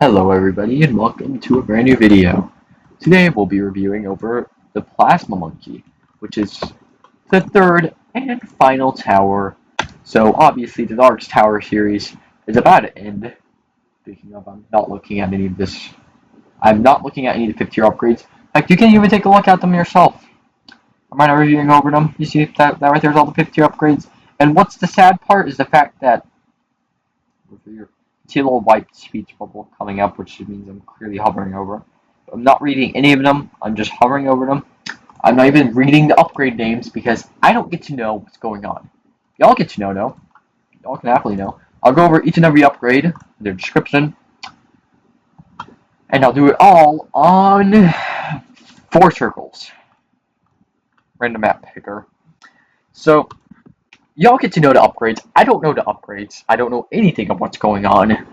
Hello everybody and welcome to a brand new video. Today we'll be reviewing over the Plasma Monkey, which is the third and final tower. So obviously the Dark's Tower series is about to end. Speaking of, I'm not looking at any of this. I'm not looking at any of the 5th tier upgrades. In fact, you can even take a look at them yourself. Am I not reviewing over them? You see that right there's all the 5th tier upgrades. And what's the sad part is the fact that see a little white speech bubble coming up, which means I'm clearly hovering over. I'm not reading any of them. I'm just hovering over them. I'm not even reading the upgrade names because I don't get to know what's going on. Y'all get to know, no? Y'all can happily know. I'll go over each and every upgrade, their description, and I'll do it all on 4 circles. Random map picker. So, y'all get to know the upgrades. I don't know the upgrades. I don't know anything of what's going on.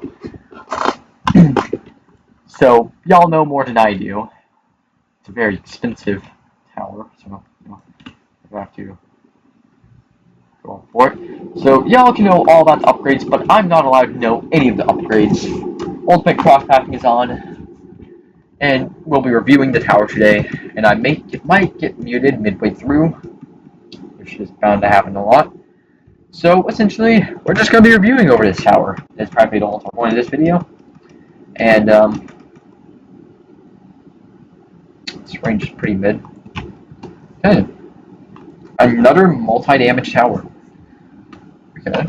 So, y'all know more than I do. It's a very expensive tower, so I have to go for it. So, y'all can know all about the upgrades, but I'm not allowed to know any of the upgrades. Ultimate cross-pathing is on, and we'll be reviewing the tower today, and it might get muted midway through, which is bound to happen a lot. So, essentially, we're just going to be reviewing over this tower. That's probably the whole point of this video. And, this range is pretty mid. Okay. Another multi-damage tower. Okay.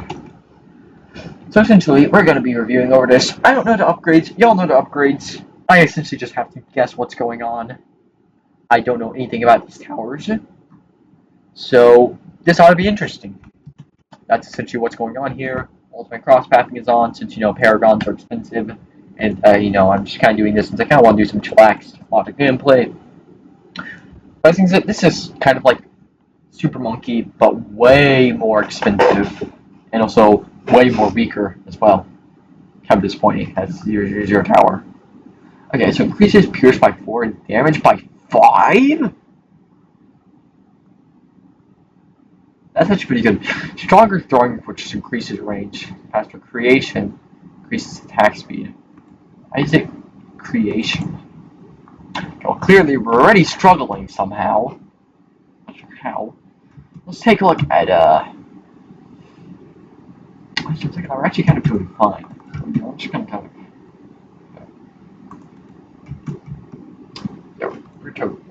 So essentially, we're going to be reviewing over this. I don't know the upgrades. Y'all know the upgrades. I essentially just have to guess what's going on. I don't know anything about these towers. So this ought to be interesting. That's essentially what's going on here. Ultimate cross-pathing is on since, Paragons are expensive. And, I'm just kind of doing this since I kind of want to do some chillaxed logic gameplay. But I think that this is kind of like Super Monkey, but way more expensive. And also way more weaker as well. Kind of disappointing as 0/0 tower. Okay, so increases pierce by 4 and damage by 5? That's actually pretty good. Stronger throwing, which increases range. Faster creation increases attack speed. I say creation. Well, clearly we're already struggling somehow. Not sure how. Let's take a look at we're actually kind of doing fine. I'm just gonna kind of we're totally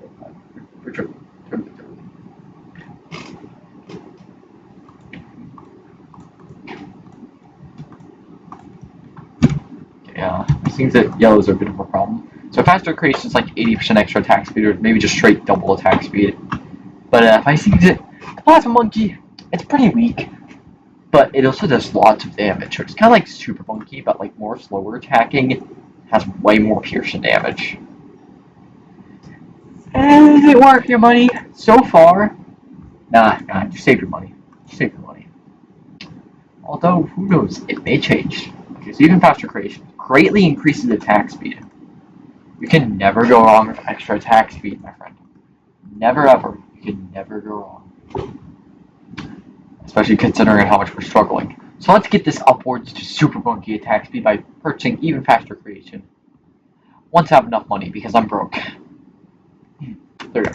yeah, it seems that yellows are a bit of a problem. So faster creation is like 80% extra attack speed, or maybe just straight double attack speed. But if I see that the Plasma Monkey, it's pretty weak, but it also does lots of damage. So it's kind of like Super Monkey, but like more slower attacking, has way more piercing damage. And is it worth your money so far? Nah, just save your money. Just save your money. Although, who knows, it may change. Okay, so even faster creation greatly increases attack speed. You can never go wrong with extra attack speed, my friend. Never ever. You can never go wrong. Especially considering how much we're struggling. So let's get this upwards to Super Monkey attack speed by purchasing even faster creation. Once I have enough money, because I'm broke. There we go.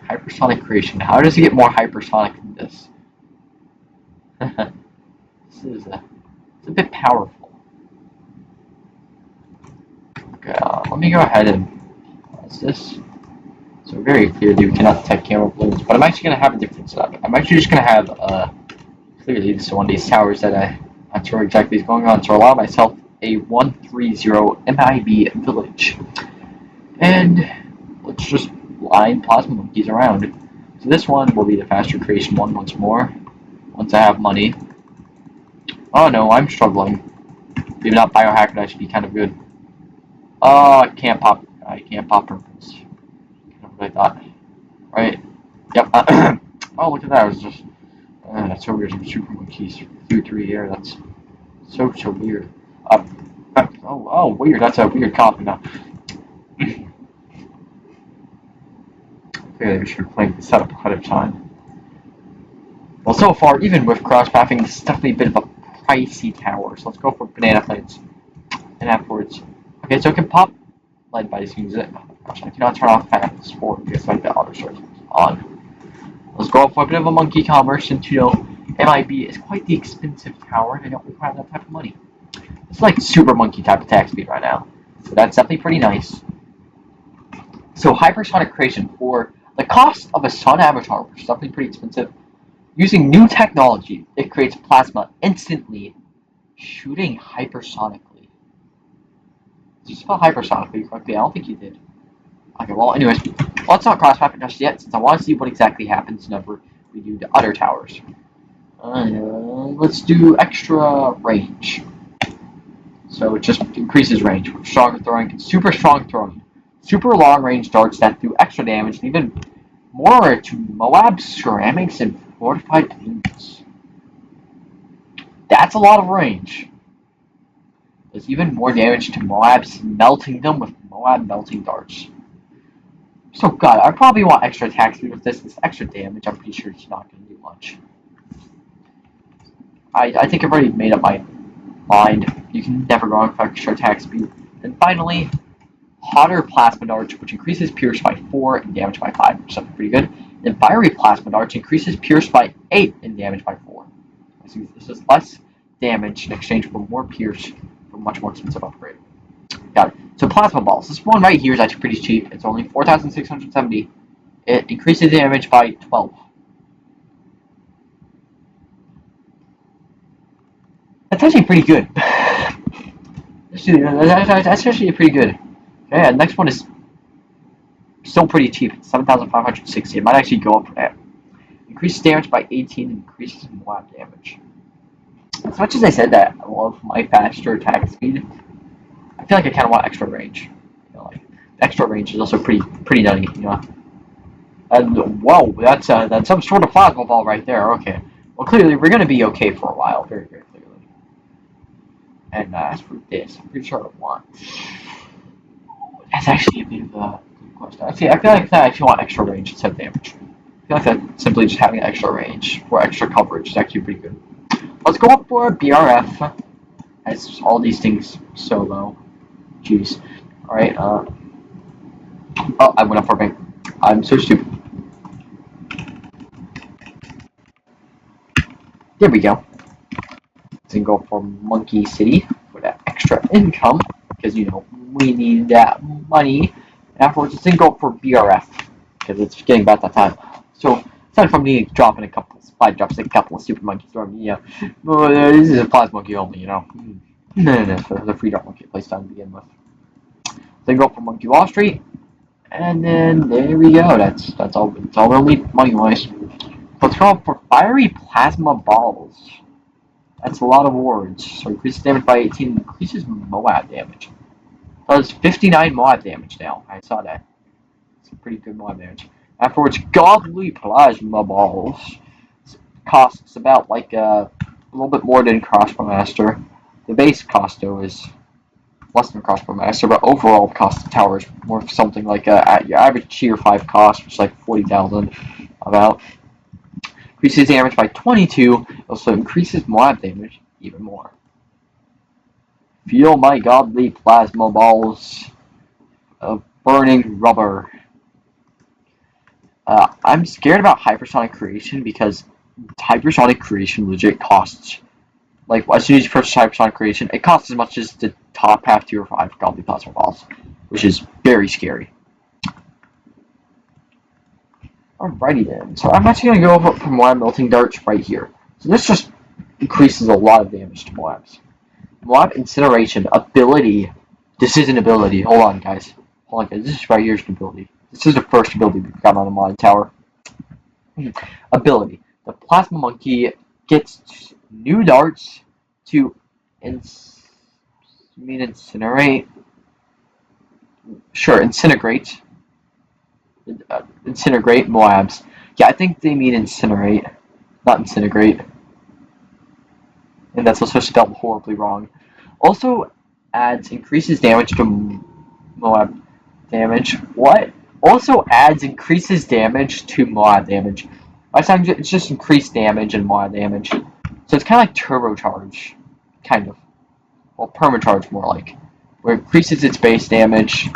Hypersonic creation. How does he get more hypersonic than this? It's a bit powerful. Okay, let me go ahead and pause this. So very clearly we cannot detect camera balloons, but I'm actually going to have a different setup. I'm actually just going to have, clearly this is one of these towers that I'm not sure exactly is going on, so I'll allow myself a 130 MIB village. And let's just line Plasma Monkeys around. So this one will be the faster creation one once more, once I have money. Oh no, I'm struggling. Maybe not biohack would actually be kind of good. Oh, I can't pop purples. Kind of what I thought. Right? Yep. Oh, look at that. I was just. That's so weird. Some Super Monkeys through 3 air. That's so weird. Weird. That's a weird copy now. Clearly, we should have played the setup ahead of time. Well, so far, even with cross-pathing, this is definitely a bit of a pricey tower. So let's go for banana plates. And afterwards, okay, so it can pop lead by using it. Gosh, I cannot turn off fast forward because like the auto source is on. Let's go for a bit of a monkey commerce, since you know MIB is quite the expensive tower and I don't require that type of money. It's like super monkey type of attack speed right now. So that's definitely pretty nice. So hypersonic creation for the cost of a sun avatar, which is definitely pretty expensive. Using new technology, it creates plasma instantly, shooting hypersonically. Did you spell hypersonically correctly? I don't think you did. Okay, well, anyways, let's not cross-path it just yet, since I want to see what exactly happens whenever we do the other towers. Let's do extra range. So it just increases range. Stronger throwing, super strong throwing. Super long range darts that do extra damage, and even more to Moab's ceramics and fortified plates. That's a lot of range. Does even more damage to Moab's melting them with Moab melting darts. So god, I probably want extra attack speed with this. This extra damage, I'm pretty sure it's not going to do much. I think I've already made up my mind. You can never go wrong with extra attack speed. And finally, hotter plasma darts, which increases pierce by 4 and damage by 5, which is something pretty good. And fiery plasma darts increases pierce by 8 and damage by 4. So this is less damage in exchange for more pierce for a much more expensive upgrade. Got it. So plasma balls. This one right here is actually pretty cheap. It's only 4,670. It increases damage by 12. That's actually pretty good. That's actually pretty good. Okay, and next one is still pretty cheap. 7,560. It might actually go up for that. Increases damage by 18 and increases Moab damage. As much as I said that I love my faster attack speed, I feel like I kind of want extra range. You know, like extra range is also pretty nutty. You know. And whoa, that's some sort of plasma ball right there. Okay. Well, clearly we're gonna be okay for a while. Very clearly. And as for this, I'm pretty sure I want. That's actually a bit of a good question. I feel like I actually want extra range instead of damage. I feel like that simply just having extra range for extra coverage is actually pretty good. Let's go up for BRF. As all these things so low. Jeez. Alright, oh, I went up for me. I'm so stupid. There we go. Let's go for Monkey City for that extra income. Because, you know, we need that money. Afterwards, let's go for BRF. Because it's getting about that time. So, aside from me dropping a couple of supply drops, like a couple of super monkeys throwing me, well, this is a plasma monkey only, you know. No, for the free drop monkey place time to begin with. Then go for Monkey Wall Street, and then there we go. That's all. That's all we'll need money wise. Let's go for Fiery Plasma Balls. That's a lot of words. So increases damage by 18, increases Moab damage. Does 59 Moab damage now. I saw that. It's a pretty good Moab damage. Afterwards, Godly Plasma Balls. Costs about like a little bit more than Crossbow Master. The base cost though is less than Crossbow Master, but overall cost of tower is more something like at your average tier 5 cost, which is like 40,000 about. Increases damage by 22, also increases Moab damage even more. Feel my godly plasma balls of burning rubber. I'm scared about hypersonic creation because hypersonic creation legit costs. Like, as soon as you purchase hypersonic creation, it costs as much as the top half tier 5 godly plasma balls, which is very scary. Alrighty then, so I'm actually going to go over for Moab melting darts right here. So this just increases a lot of damage to Moabs. Moab incineration ability. This is an ability. Hold on, guys. This is right here's an ability. This is the first ability we've got on the mod tower. Ability. The plasma monkey gets new darts to incinerate. Sure, incinerate. Incinerate Moabs. Yeah, I think they mean incinerate, not incinerate. And that's also spelled horribly wrong. Also adds increases damage to Moab damage. What? Also adds increases damage to Moab damage. It's just increased damage and more damage. So it's kind of like turbocharge, kind of. Well, permacharge more like, where it increases its base damage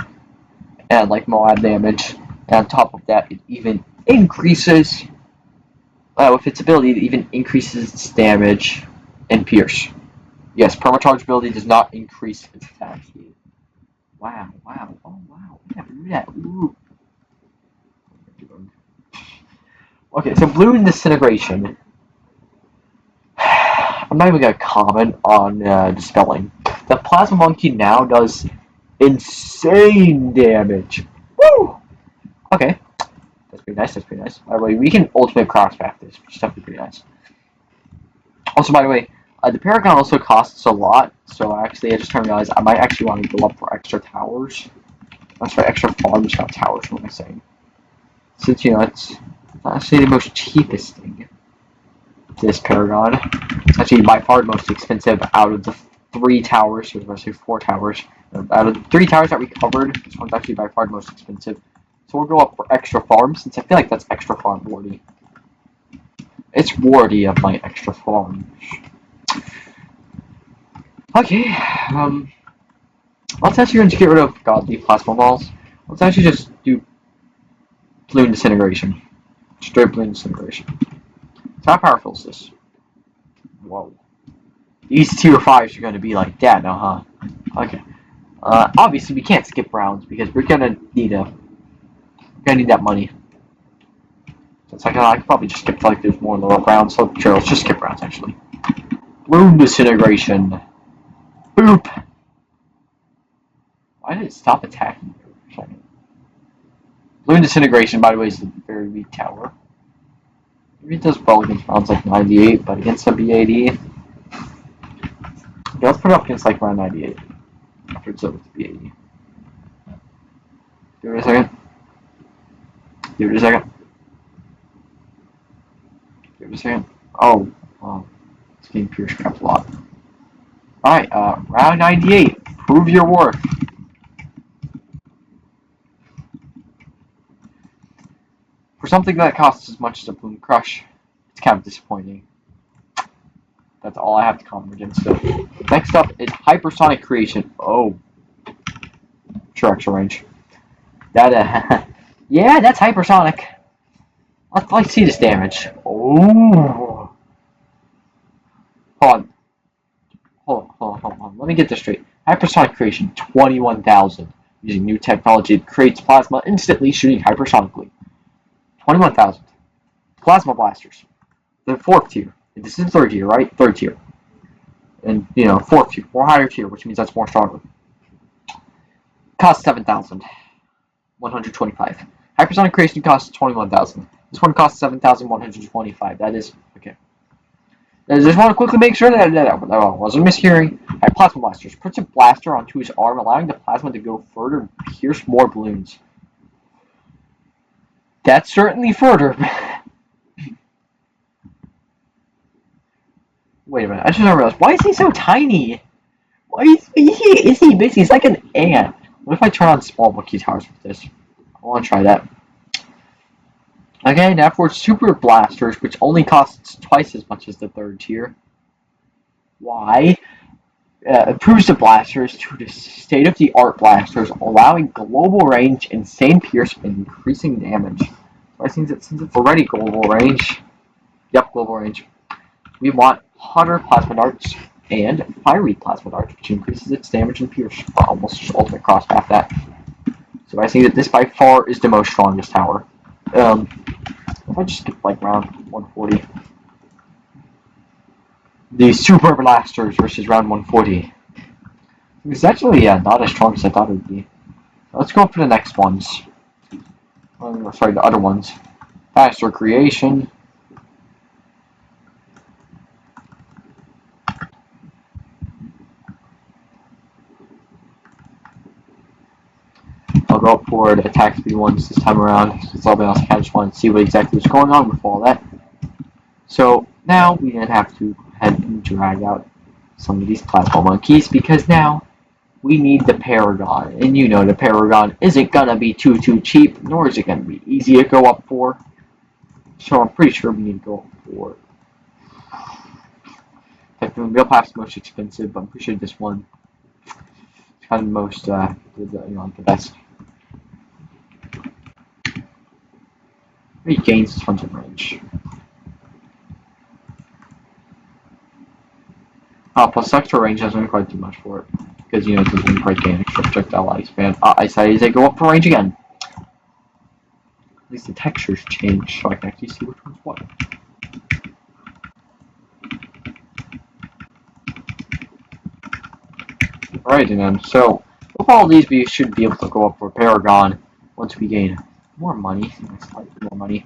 and like mod damage. And on top of that, it even increases, with its ability, it even increases its damage and pierce. Yes, permacharge ability does not increase its attack speed. Wow, wow, oh wow, yeah, ooh. Okay, so balloon disintegration. I'm not even gonna comment on the spelling. The plasma monkey now does insane damage. Woo! Okay, that's pretty nice. That's pretty nice. By the way, we can ultimate crossback this, which is definitely pretty nice. Also, by the way, the Paragon also costs a lot, so actually, I just realized I might actually want to go up for extra towers. That's right, extra farms, not towers. What am I saying? Since it's actually the most cheapest thing. This Paragon. It's actually by far the most expensive out of the 3 towers, or let's say 4 towers. Out of the 3 towers that we covered, this one's actually by far the most expensive. So we'll go up for extra farm, since I feel like that's extra farm worthy. It's worthy of my extra farm. Okay, let's actually get rid of godly plasma balls. Let's actually just do balloon disintegration. Straight balloon disintegration. So how powerful is this? Whoa. These tier 5s are going to be like that now, huh? Okay. Obviously we can't skip rounds because we're gonna need that money. So it's like I could probably just skip like there's more lower rounds. So sure, let's just skip rounds actually. Balloon disintegration. Boop. Why did it stop attacking me for a second? Balloon disintegration, by the way, is a very weak tower. Maybe it does well against rounds like 98, but against a BAD. Yeah, let's put it up against like round 98. After it's over to BAD. Give it a second. Give it a second. Give it a second. Oh, it's getting pierce trapped a lot. Alright, round 98. Prove your worth. For something that costs as much as a Bloom Crush, it's kind of disappointing. That's all I have to comment against it. Next up is Hypersonic Creation. Oh. Sure, extra range. That, yeah, that's Hypersonic. Let's see this damage. Oh. Hold on. Let me get this straight. Hypersonic Creation, 21,000. Using new technology, it creates plasma instantly, shooting hypersonically. 21,000. Plasma blasters. The 4th tier. This is 3rd tier, right? 3rd tier. And, 4th tier. More higher tier, which means that's more stronger. Costs 7,125. Hypersonic Creation costs 21,000. This one costs 7,125. That is, okay. I just want to quickly make sure that I wasn't mishearing. Plasma blasters. Puts a blaster onto his arm, allowing the plasma to go further and pierce more balloons. That's certainly further. Wait a minute. I just realized. Why is he so tiny? Why is he big? He's like an ant. What if I turn on small monkey towers with this? I want to try that. Okay, now for super blasters, which only costs twice as much as the 3rd tier. Why? Improves the blasters to the state-of-the-art blasters, allowing global range, insane pierce, and increasing damage. So I think that since it's already global range, yep, global range, we want hotter plasma darts and fiery plasma darts, which increases its damage and pierce for almost just ultimate crosspath that. So I think that this by far is the most strongest tower. If I just skip like round 140. The Super Blasters versus round 140. It's actually not as strong as I thought it would be. Let's go for the next ones. Sorry, the other ones. Faster Creation. I'll go up for the attack speed ones this time around. Since all else, I just want to see what exactly is going on with all that. So now we then have to head and drag out some of these plasma monkeys because now we need the Paragon, and the Paragon isn't gonna be too cheap, nor is it gonna be easy to go up for. So I'm pretty sure we need to go for. Technically, Real Path's the most expensive, but I'm pretty sure this one is kind of the most, the best. It gains tons of range. Plus extra range doesn't quite do much for it. Because, it doesn't quite gain extra projectile lifespan. I say they go up for range again. At least the textures change, so I can actually see which one's what. Alright, and then, so, with all these, we should be able to go up for Paragon once we gain more money. Slightly more money.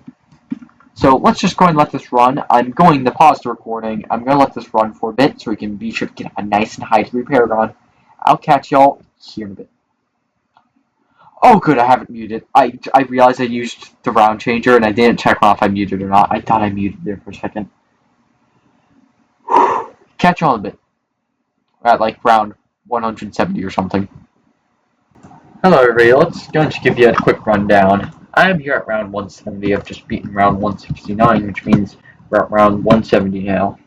So, let's just go ahead and let this run. I'm going to pause the recording. I'm going to let this run for a bit so we can be sure to get a nice and high degree Paragon. I'll catch y'all here in a bit. Oh, good, I haven't muted. I realized I used the round changer, and I didn't check if I muted or not. I thought I muted there for a second. Catch y'all in a bit. We're at, like, round 170 or something. Hello, everybody. Let's going to give you a quick rundown. I'm here at round 170. I've just beaten round 169, which means we're at round 170 now.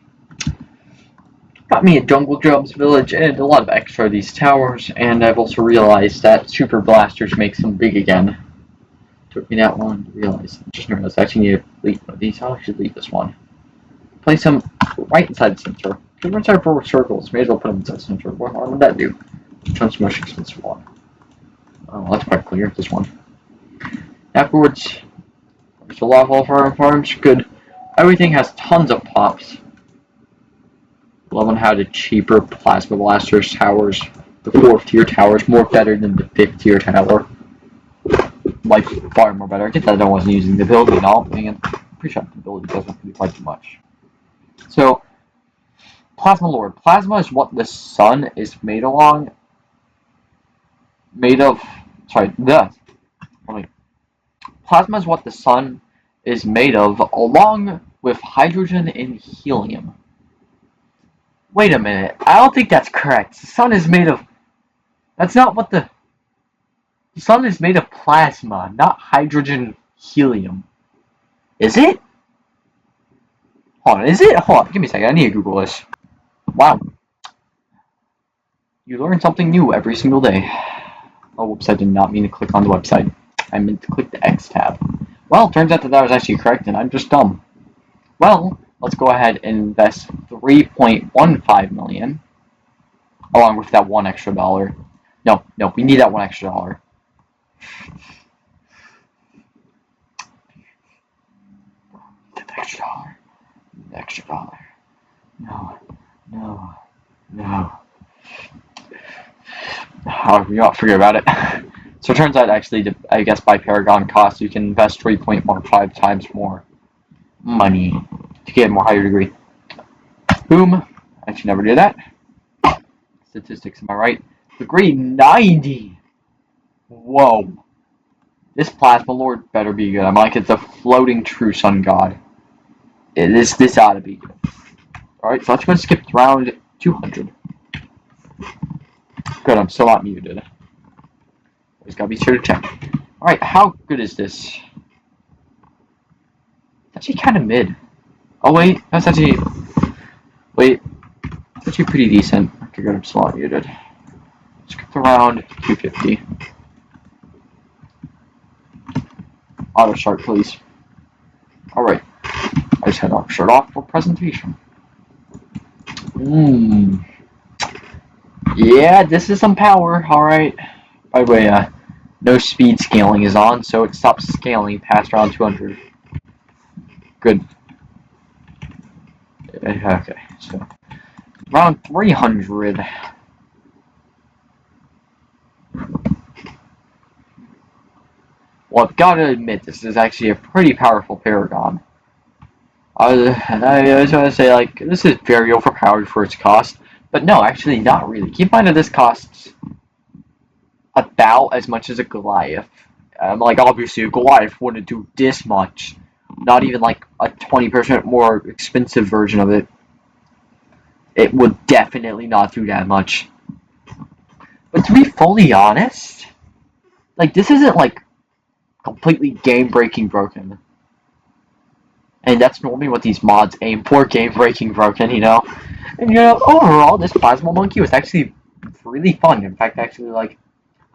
Got me a Jungle Drums village and a lot of extra of these towers, and I've also realized that Super Blasters makes them big again. Took me that long to realize. Just realized I actually need to delete one of these. I'll actually delete this one. Place them right inside the center. If we're inside 4 circles, may as well put them inside the center. What harm would that do? Becomes much expensive one. Oh, that's quite clear, this one. Afterwards, there's a lot of all farms. Good. Everything has tons of pops. Love on how the cheaper plasma blasters towers, the 4th tier towers, more better than the 5th tier tower. Like, far more better. I get that I wasn't using the ability and all, and I'm pretty sure the ability doesn't really quite too much. So, Plasma Lord. Plasma is what the sun is made of. Plasma is what the sun is made of, along with hydrogen and helium. Wait a minute. I don't think that's correct. The sun is made of... That's not what the... The sun is made of plasma, not hydrogen helium. Is it? Hold on, is it? Hold on, give me a second. I need to Google this. Wow. You learn something new every single day. Oh, whoops, I did not mean to click on the website. I meant to click the X tab. Well, turns out that was actually correct, and I'm just dumb. Well, let's go ahead and invest $3.15 million, along with that $1 extra. No, we need that $1 extra. That extra dollar. No. Oh, you don't forget about it. So it turns out, actually, I guess by Paragon cost, you can invest 3.15 times more money to get a more higher degree. Boom. I should never do that. Statistics, am I right? Degree 90! Whoa. This Plasma Lord better be good. I'm like, it's a floating true sun god. This ought to be good. Alright, so let's go skip round 200. Good, I'm still not muted. Always gotta be sure to check. Alright, how good is this? It's actually kind of mid. Oh wait, that's actually... Wait, it's actually pretty decent. Okay, good, I'm still not muted. Skip to round 250. Auto start, please. Alright, I just had to start off for presentation. Yeah, this is some power, alright. By the way, no speed scaling is on, so it stops scaling past round 200. Good. Okay, so round 300. Well, I've got to admit, this is actually a pretty powerful Paragon. I was going to say, like, this is very overpowered for its cost, but no, actually not really. Keep in mind that this costs about as much as a Goliath. Like, obviously, a Goliath wouldn't do this much. Not even, like, a 20% more expensive version of it. It would definitely not do that much. But to be fully honest, like, this isn't, like, completely game-breaking broken. And that's normally what these mods aim for, game breaking broken, you know? And overall, this Plasma Monkey was actually really fun. In fact, actually, like,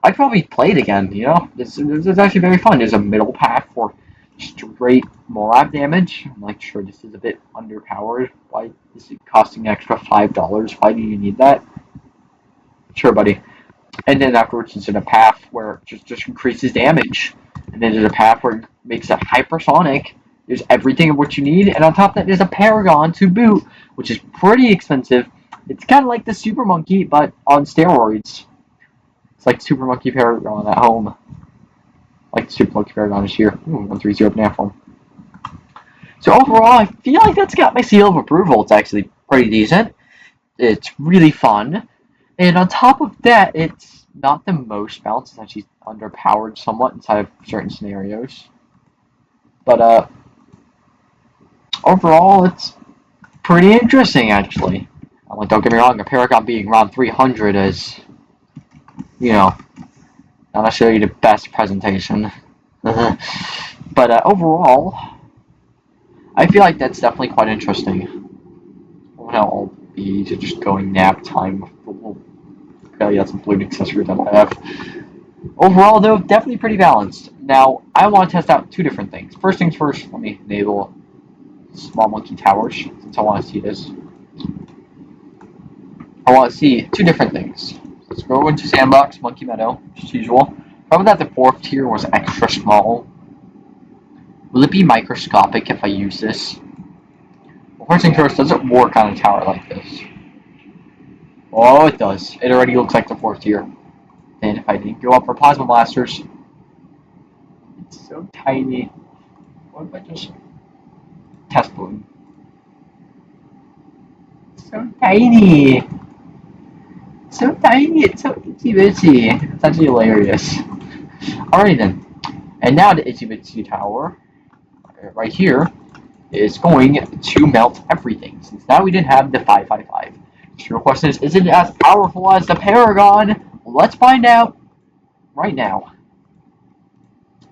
I'd probably play it again, you know? This is actually very fun. There's a middle path for straight Moab damage. I'm like, sure, this is a bit underpowered. Why is it costing an extra $5? Why do you need that? Sure, buddy. And then afterwards, it's in a path where it just increases damage. And then there's a path where it makes it hypersonic. There's everything of what you need, and on top of that, there's a Paragon to boot, which is pretty expensive. It's kind of like the Super Monkey, but on steroids. It's like Super Monkey Paragon at home. Like the Super Monkey Paragon is here. 130 banana form. So overall, I feel like that's got my seal of approval. It's actually pretty decent. It's really fun. And on top of that, it's not the most balanced. It's actually underpowered somewhat inside of certain scenarios. But, overall, it's pretty interesting, actually. Like, don't get me wrong, a Paragon being around 300 is, not necessarily the best presentation. But overall, I feel like that's definitely quite interesting. I'll be just going nap time with the little that's some balloon accessory that I have. Overall, though, definitely pretty balanced. Now, I want to test out two different things. First things first, let me enable Small Monkey Towers, since I want to see this. I want to see two different things. Let's go into Sandbox, Monkey Meadow, as usual. Probably that the fourth tier was extra small. Will it be microscopic if I use this? Well, first things first, does it work on a tower like this? Oh, it does. It already looks like the fourth tier. And if I didn't go up for Plasma Blasters, it's so tiny. What if I just test balloon? It's so tiny. So tiny, it's so itchy bitchy. It's actually hilarious. Alright then. And now the itchy bitchy tower, right here, is going to melt everything. Since now we didn't have the 555. So your question is it as powerful as the Paragon? Well, let's find out right now.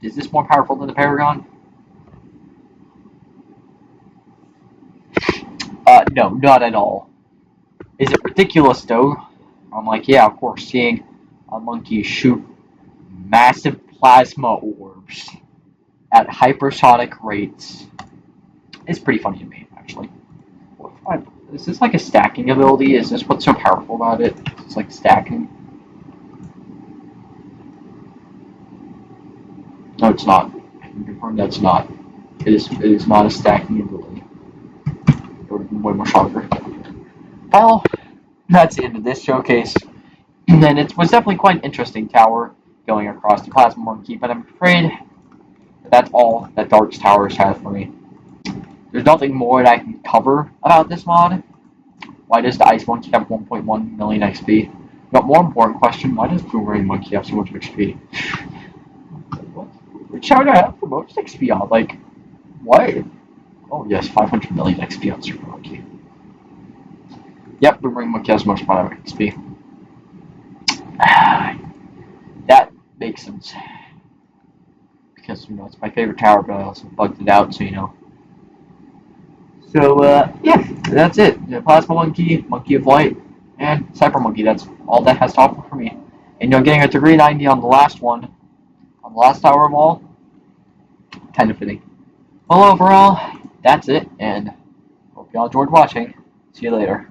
Is this more powerful than the Paragon? No, not at all. Is it ridiculous though? I'm like, yeah, of course, seeing a monkey shoot massive plasma orbs at hypersonic rates is pretty funny to me, actually. Is this like a stacking ability? Is this what's so powerful about it? It's like stacking. No, it's not. I can confirm that's not. It is not a stacking ability. It would have been way more stronger. Well, that's the end of this showcase. And then it was definitely quite an interesting tower going across the Plasma Monkey, but I'm afraid that's all that Dark's Towers has for me. There's nothing more that I can cover about this mod. Why does the Ice Monkey have 1.1 million XP? But more important question, why does Boomerang Monkey have so much XP? What? Which tower do I have the most XP on? Like, what? Oh yes, 500 million XP on Super Monkey. Yep, Boomerang Monkey has most amount of XP. That makes sense. Because, it's my favorite tower, but I also bugged it out, so, So, yeah, that's it. The Plasma Monkey, Monkey of Light, and Cyber Monkey. That's all that has to offer for me. And, getting a 390 on the last one, on the last tower of all, kind of fitting. Well, overall, that's it, and hope y'all enjoyed watching. See you later.